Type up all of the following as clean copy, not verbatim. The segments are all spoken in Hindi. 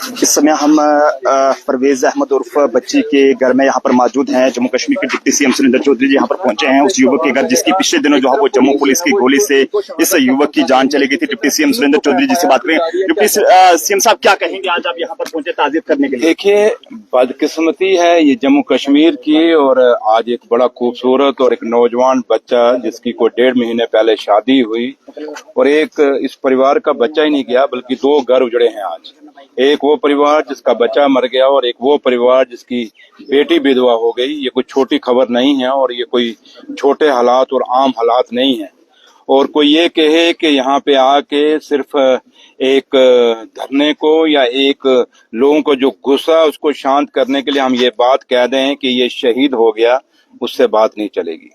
इस समय हम परवेज अहमद उर्फ बच्ची के घर में यहाँ पर मौजूद हैं। जम्मू कश्मीर के डिप्टी सीएम सुरेंद्र चौधरी जी यहाँ पर पहुंचे हैं उस युवक के घर जिसकी पिछले दिनों जो है वो जम्मू पुलिस की गोली से इस युवक की जान चली गई थी। डिप्टी सीएम सुरेंद्र चौधरी जी से बात करें। डिप्टी सीएम साहब, क्या कहेंगे, आज आप यहाँ पर पहुंचे ताज़ियत करने के लिए? देखिए, बदकिस्मती है ये जम्मू कश्मीर की, और आज एक बड़ा खूबसूरत और एक नौजवान बच्चा जिसकी कोई 1.5 महीने पहले शादी हुई, और एक इस परिवार का बच्चा ही नहीं गया बल्कि 2 घर उजड़े हैं आज। एक वो परिवार जिसका बच्चा मर गया और एक वो परिवार जिसकी बेटी विधवा हो गई। ये कोई छोटी खबर नहीं है और ये कोई छोटे हालात और आम हालात नहीं है। और कोई ये कहे कि यहाँ पे आके सिर्फ एक धरने को या एक लोगों को जो गुस्सा उसको शांत करने के लिए हम ये बात कह दें कि ये शहीद हो गया, उससे बात नहीं चलेगी।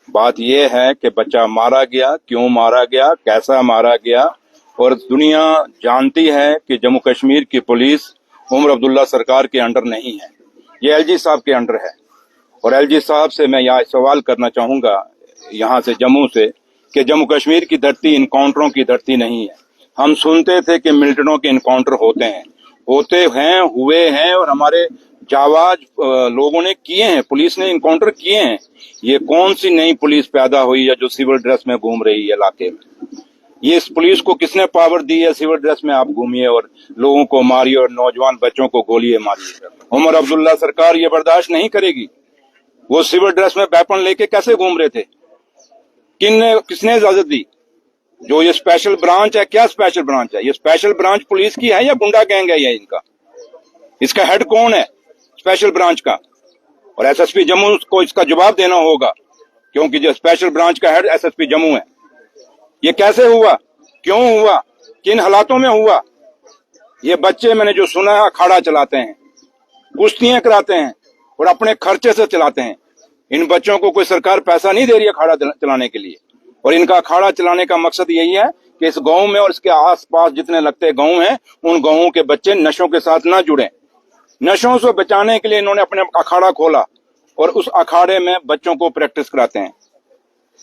बात ये है कि बच्चा मारा गया, क्यों मारा गया, कैसा मारा गया। और दुनिया जानती है कि जम्मू कश्मीर की पुलिस उमर अब्दुल्ला सरकार के अंडर नहीं है, ये एलजी साहब के अंडर है। और एलजी साहब से मैं यहाँ सवाल करना चाहूंगा यहाँ से जम्मू से कि जम्मू कश्मीर की धरती इनकाउंटरों की धरती नहीं है। हम सुनते थे कि मिलिटेंटों के इनकाउंटर होते हैं हुए हैं और हमारे जावाज लोगों ने किए हैं, पुलिस ने इनकाउंटर किए हैं। ये कौन सी नई पुलिस पैदा हुई है जो सिविल ड्रेस में घूम रही है इलाके में? ये इस पुलिस को किसने पावर दी है सिविल ड्रेस में आप घूमिए और लोगों को मारिए और नौजवान बच्चों को गोलियां मारिए? उमर अब्दुल्ला सरकार ये बर्दाश्त नहीं करेगी। वो सिविल ड्रेस में वेपन लेके कैसे घूम रहे थे? किसने इजाजत दी? जो ये स्पेशल ब्रांच है, क्या स्पेशल ब्रांच है? ये स्पेशल ब्रांच पुलिस की है या गुंडा गैंग है? ये इनका, इसका हेड कौन है स्पेशल ब्रांच का? और एसएसपी जम्मू को इसका जवाब देना होगा, क्योंकि जो स्पेशल ब्रांच का हेड एसएसपी जम्मू है। ये कैसे हुआ, क्यों हुआ, किन हालातों में हुआ? ये बच्चे मैंने जो सुना है अखाड़ा चलाते हैं, कुश्तियां कराते हैं और अपने खर्चे से चलाते हैं। इन बच्चों को कोई सरकार पैसा नहीं दे रही है अखाड़ा चलाने के लिए। और इनका अखाड़ा चलाने का मकसद यही है कि इस गांव में और इसके आसपास जितने लगते गांव हैं उन गांवों के बच्चे नशों के साथ ना जुड़ें। नशों से बचाने के लिए इन्होंने अपने अखाड़ा खोला और उस अखाड़े में बच्चों को प्रैक्टिस कराते हैं।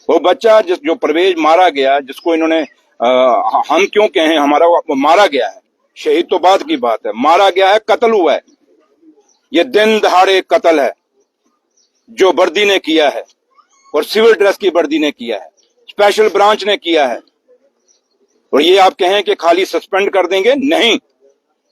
वो बच्चा जो परवेज मारा गया, जिसको इन्होंने हम क्यों कहें हमारा मारा गया है, शहीद तो बात की बात है, मारा गया है, कत्ल हुआ है। ये दिन दहाड़े कत्ल है जो वर्दी ने किया है और सिविल ड्रेस की वर्दी ने किया है, स्पेशल ब्रांच ने किया है। और ये आप कहें कि खाली सस्पेंड कर देंगे, नहीं।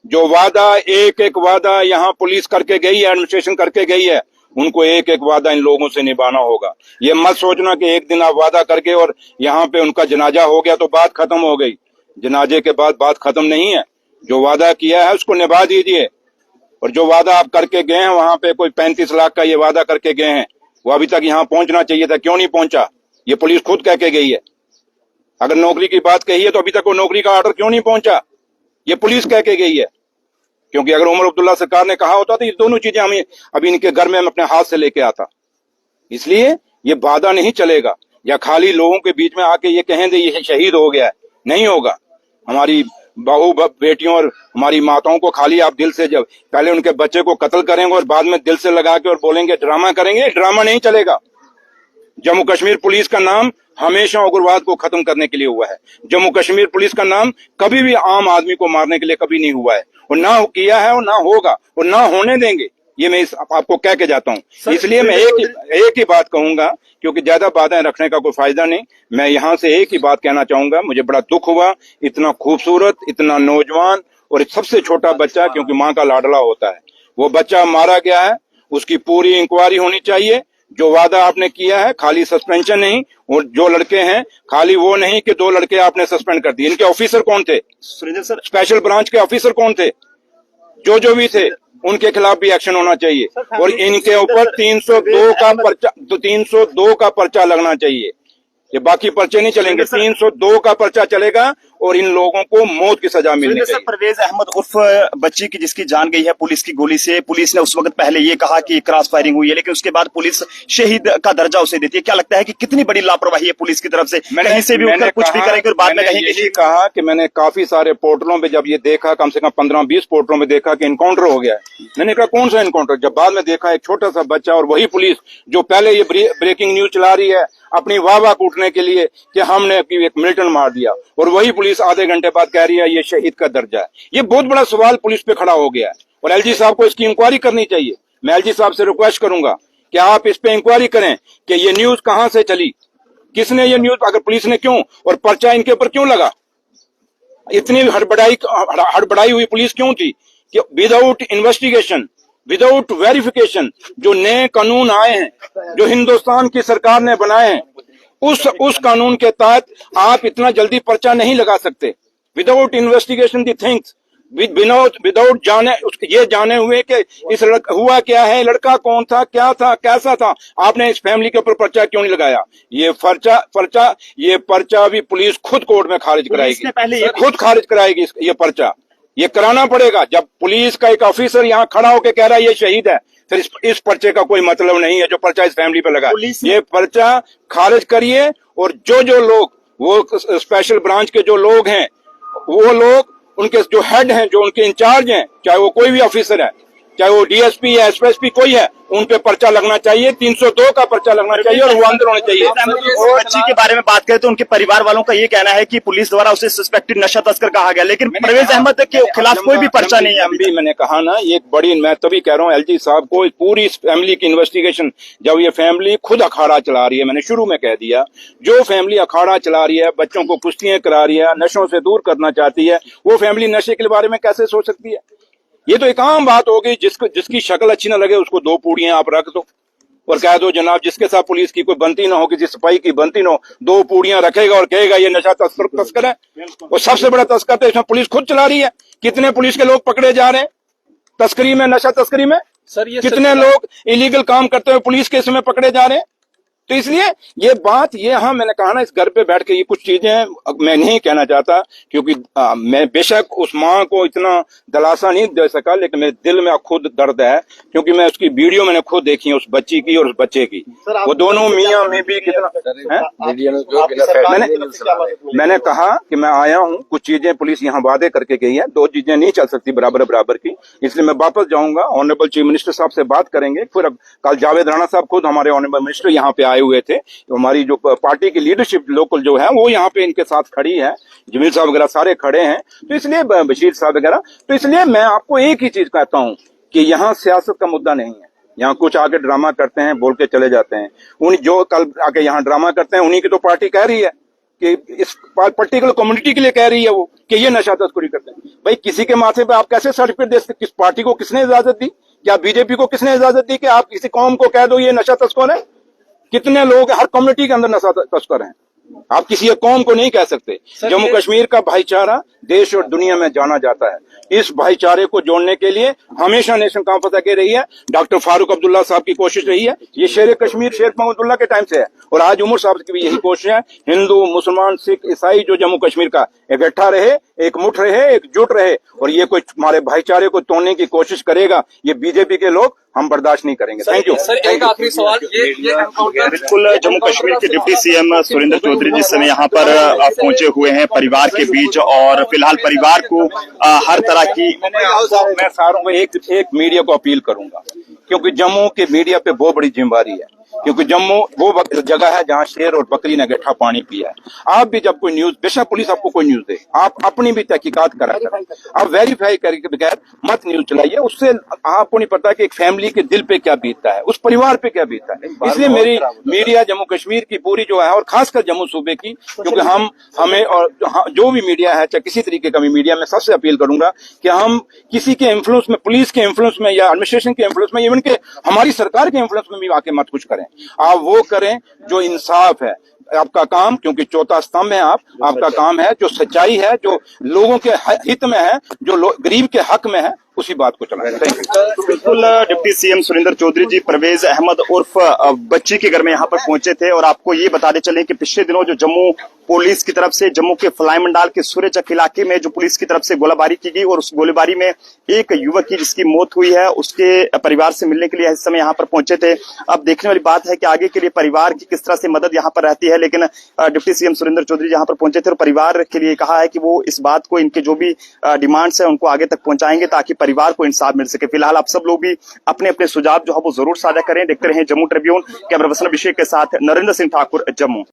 जो वादा एक एक वादा यहाँ पुलिस करके गई है, एडमिनिस्ट्रेशन करके गई है, उनको एक एक वादा इन लोगों से निभाना होगा। ये मत सोचना कि एक दिन आप वादा करके और यहाँ पे उनका जनाजा हो गया तो बात खत्म हो गई। जनाजे के बाद बात खत्म नहीं है। जो वादा किया है उसको निभा दीजिए। और जो वादा आप करके गए हैं, वहां पे कोई 35 लाख का ये वादा करके गए हैं, वो अभी तक यहाँ पहुंचना चाहिए था, क्यों नहीं पहुंचा? ये पुलिस खुद कह के गई है। अगर नौकरी की बात कही है तो अभी तक वो नौकरी का ऑर्डर क्यों नहीं पहुंचा? ये पुलिस कह के गई है। क्योंकि अगर उमर अब्दुल्ला सरकार ने कहा होता तो ये दोनों चीजें हमें अभी इनके घर में अपने हाथ से लेके आता। इसलिए ये वादा नहीं चलेगा। या खाली लोगों के बीच में आके ये कहें ये शहीद हो गया है, नहीं होगा। हमारी बहू बेटियों और हमारी माताओं को खाली आप दिल से, जब पहले उनके बच्चे को कत्ल करेंगे और बाद में दिल से लगा के और बोलेंगे ड्रामा करेंगे, ड्रामा नहीं चलेगा। जम्मू कश्मीर पुलिस का नाम हमेशा उग्रवाद को खत्म करने के लिए हुआ है। जम्मू कश्मीर पुलिस का नाम कभी भी आम आदमी को मारने के लिए कभी नहीं हुआ है, और ना किया है और ना होगा और ना होने देंगे। ये मैं आपको कह के जाता हूँ। इसलिए मैं एक ही बात कहूंगा, क्योंकि ज्यादा बातें रखने का कोई फायदा नहीं। मैं यहाँ से एक ही बात कहना चाहूंगा, मुझे बड़ा दुख हुआ, इतना खूबसूरत, इतना नौजवान और सबसे छोटा बच्चा, क्योंकि माँ का लाडला होता है, वो बच्चा मारा गया है। उसकी पूरी इंक्वायरी होनी चाहिए। जो वादा आपने किया है, खाली सस्पेंशन नहीं, और जो लड़के हैं खाली वो नहीं कि 2 लड़के आपने सस्पेंड कर दिए। इनके ऑफिसर कौन थे? सुरेंद्र सर, स्पेशल ब्रांच के ऑफिसर कौन थे? जो भी थे उनके खिलाफ भी एक्शन होना चाहिए। और इनके ऊपर 302 का पर्चा लगना चाहिए। ये बाकी पर्चे नहीं चलेंगे, 302 का पर्चा चलेगा और इन लोगों को मौत की सजा मिलनी चाहिए। परवेज अहमद उर्फ बच्ची की जिसकी जान गई है पुलिस की गोली से, पुलिस ने उस वक्त पहले ये कहा कि क्रॉस फायरिंग हुई है, लेकिन उसके बाद पुलिस शहीद का दर्जा उसे देती है। क्या लगता है कि कितनी बड़ी लापरवाही है पुलिस की तरफ से? कहीं से भी उठकर कुछ भी करेंगे और बाद में कहेंगे। यही कहा कि मैंने काफी सारे पोर्टलों पे जब ये देखा, कम से कम 15-20 पोर्टलों में देखा कि इनकाउंटर हो गया है। मैंने कहा कौन सा इनकाउंटर? जब बाद में देखा एक छोटा सा बच्चा, और वही पुलिस जो पहले ये ब्रेकिंग न्यूज चला रही है अपनी वाह वाह कूटने के लिए कि हमने एक मिलिटेंट मार दिया, और वही पुलिस पुलिस आधे घंटे बाद कह रही है ये शहीद का दर्जा है। ये बहुत बड़ा सवाल पुलिस पे खड़ा हो गया है और एलजी साहब को इसकी इंक्वायरी करनी चाहिए। मैं एलजी साहब से रिक्वेस्ट करूंगा कि आप इस पे इंक्वायरी करें कि ये न्यूज कहां से चली, किसने ये न्यूज, अगर पुलिस ने क्यों, और पर्चा इनके ऊपर क्यों लगा, इतनी हड़बड़ाई हुई पुलिस क्यों थी कि विदाउट इन्वेस्टिगेशन, विदाउट वेरिफिकेशन जो नए कानून आए हैं, जो हिंदुस्तान की सरकार ने बनाए हैं, उस कानून के तहत आप इतना जल्दी पर्चा नहीं लगा सकते। Without investigation the things, without ये जाने हुए कि इस हुआ क्या है, लड़का कौन था, क्या था, कैसा था, आपने इस फैमिली के ऊपर पर्चा क्यों नहीं लगाया? ये पर्चा भी पुलिस खुद कोर्ट में खारिज कराएगी, पहले खुद खारिज कराएगी ये पर्चा। ये कराना पड़ेगा। जब पुलिस का एक ऑफिसर यहाँ खड़ा होकर कह रहा है ये शहीद है, फिर इस पर्चे का कोई मतलब नहीं है जो पर्चा इस फैमिली पे लगा। ये पर्चा खारिज करिए और जो लोग, वो स्पेशल ब्रांच के जो लोग हैं, वो लोग, उनके जो हेड हैं, जो उनके इंचार्ज हैं, चाहे वो कोई भी ऑफिसर है, चाहे वो डीएसपी है, एसपी कोई है, उन पे पर्चा लगना चाहिए, 302 का पर्चा लगना चाहिए और वो अंदर होने चाहिए। बच्ची के बारे में बात करें तो उनके परिवार वालों का ये कहना है कि पुलिस द्वारा उसे सस्पेक्टेड नशा तस्कर कहा गया, लेकिन परवेज अहमद के खिलाफ कोई भी पर्चा नहीं है। अभी मैंने कहा ना, ये बड़ी, मैं तभी कह रहा हूँ एलजी साहब को पूरी इस फैमिली की इन्वेस्टिगेशन, जब ये फैमिली खुद अखाड़ा चला रही है, मैंने शुरू में कह दिया, जो फैमिली अखाड़ा चला रही है, बच्चों को कुश्तियां करा रही है, नशों से दूर करना चाहती है, वो फैमिली नशे के बारे में कैसे सोच सकती है? ये तो एक आम बात हो गई, जिसकी शक्ल अच्छी ना लगे उसको 2 पूड़ियां आप रख दो और कह दो जनाब जिसके साथ पुलिस की कोई बनती ना हो, किसी सिपाही की बनती ना हो, 2 पूड़ियां रखेगा और कहेगा ये नशा तस्कर है। और सबसे बड़ा तस्कर तो इसमें पुलिस खुद चला रही है। कितने पुलिस के लोग पकड़े जा रहे हैं तस्करी में, नशा तस्करी में? सर, ये कितने लोग इलीगल काम करते हुए पुलिस के इसमें पकड़े जा रहे हैं? तो इसलिए ये बात, ये हाँ मैंने कहा ना, इस घर पे बैठ के ये कुछ चीजें मैं नहीं कहना चाहता, क्योंकि मैं बेशक उस माँ को इतना दिलासा नहीं दे सका, लेकिन मेरे दिल में खुद दर्द है, क्योंकि मैं उसकी वीडियो मैंने खुद देखी है, उस बच्ची की और उस बच्चे की। वो दोनों मियाँ में भी कितना, मैंने कहा कि मैं आया हूँ, कुछ चीजें पुलिस यहाँ वादे करके गई है, 2 चीजें नहीं चल सकती बराबर की, इसलिए मैं वापस जाऊंगा, ऑनरेबल चीफ मिनिस्टर साहब से बात करेंगे। फिर कल जावेद राणा साहब खुद हमारे ऑनरेबल मिनिस्टर यहाँ पे हुए थे, तो हमारी जो पार्टी की लीडरशिप लोकल जो है वो यहाँ पे इनके साथ खड़ी है, जमील साहब वगैरह सारे खड़े हैं, तो इसलिए बशीर साहब वगैरह, तो इसलिए मैं आपको एक ही चीज कहता हूँ कि यहाँ सियासत का मुद्दा नहीं है। यहाँ कुछ आगे ड्रामा करते हैं, बोल के चले जाते हैं, उन जो कल आके यहाँ ड्रामा करते हैं उन्हीं की तो पार्टी कह रही है कि इस पर्टिकुलर कम्युनिटी के लिए कह रही है वो कि ये नशा तस्करी करते हैं। भाई किसी के माथे पे आप कैसे सर्टिफिकेट दे सकते? किस पार्टी को किसने इजाजत दी? क्या बीजेपी को किसने इजाजत दी कि आप किसी कौम को कह दो ये नशा तस्कर है? कितने लोग हर कम्युनिटी के अंदर नशा तस्कर हैं, आप किसी एक कौम को नहीं कह सकते। जम्मू कश्मीर का भाईचारा देश और दुनिया में जाना जाता है। इस भाईचारे को जोड़ने के लिए हमेशा नेशन कॉन्फ्रेंस आगे रही है, डॉक्टर फारूक अब्दुल्ला साहब की कोशिश रही है, ये शेर कश्मीर शेर महमूदुल्लाह के टाइम से है, और आज उमर साहब की भी यही कोशिश है। हिंदू, मुसलमान, सिख, ईसाई जो जम्मू कश्मीर का इकट्ठा रहे, एक मुठ रहे, एकजुट रहे, और ये कोई हमारे भाईचारे को तोड़ने की कोशिश करेगा, ये बीजेपी के लोग हम बर्दाश्त नहीं करेंगे। Thank you. सर, एक आखिरी सवाल, ये बिल्कुल, जम्मू कश्मीर के डिप्टी सीएम सुरेंद्र चौधरी जिस समय यहाँ पर पहुंचे हुए हैं परिवार के बीच, और फिलहाल परिवार को हर तरह की, मैं सारों को एक मीडिया को अपील करूंगा, क्योंकि जम्मू के मीडिया पे बहुत बड़ी जिम्मेवारी है, क्योंकि जम्मू वो जगह है जहाँ शेर और बकरी ने गड्ढा पानी पिया है। आप भी जब कोई न्यूज, बेशक पुलिस आपको कोई न्यूज दे, आप अपनी भी तहकीकात करा करें, आप वेरीफाई करके बगैर मत न्यूज चलाइए। उससे आपको नहीं पता कि एक फैमिली के दिल पे क्या बीतता है, उस परिवार पे क्या बीतता है। इसलिए मेरी मीडिया जम्मू कश्मीर की पूरी जो है, और खासकर जम्मू सूबे की, क्योंकि हमें और जो भी मीडिया है, चाहे किसी तरीके का भी मीडिया, में सबसे अपील करूंगा कि हम किसी के इन्फ्लुएंस में, पुलिस के इन्फ्लुएंस में या एडमिनिस्ट्रेशन के इन्फ्लुएंस में, इवन के हमारी सरकार के इन्फ्लुएंस में भी आके मत कुछ करें। आप वो करें जो इंसाफ है। आपका काम, क्योंकि चौथा स्तंभ है आपका काम है जो सच्चाई है, जो लोगों के हित में है, जो गरीब के हक में है, उसी बात को चलाएं। बिल्कुल, डिप्टी सीएम सुरेंद्र चौधरी जी परवेज अहमद उर्फ बच्ची के घर में यहाँ पर पहुंचे थे, और आपको ये बताते चले कि पिछले दिनों जो जम्मू पुलिस की तरफ से जम्मू के फलाई मंडाल के सूर्यचक इलाके में जो पुलिस की तरफ से गोलाबारी की गई, और उस गोलीबारी में एक युवक की जिसकी मौत हुई है, उसके परिवार से मिलने के लिए इस समय यहाँ पर पहुंचे थे। अब देखने वाली बात है कि आगे के लिए परिवार की किस तरह से मदद यहाँ पर रहती है, लेकिन डिप्टी सीएम सुरेंद्र चौधरी यहाँ पर पहुंचे थे और परिवार के लिए कहा है कि वो इस बात को, इनके जो भी डिमांड्स है उनको आगे तक पहुंचाएंगे ताकि परिवार को इंसाफ मिल सके। फिलहाल आप सब लोग भी अपने अपने सुझाव जो है वो जरूर साझा करें। देखते रहें जम्मू ट्रिब्यून। कैमरा पर्सन अभिषेक के साथ नरेंद्र सिंह ठाकुर, जम्मू।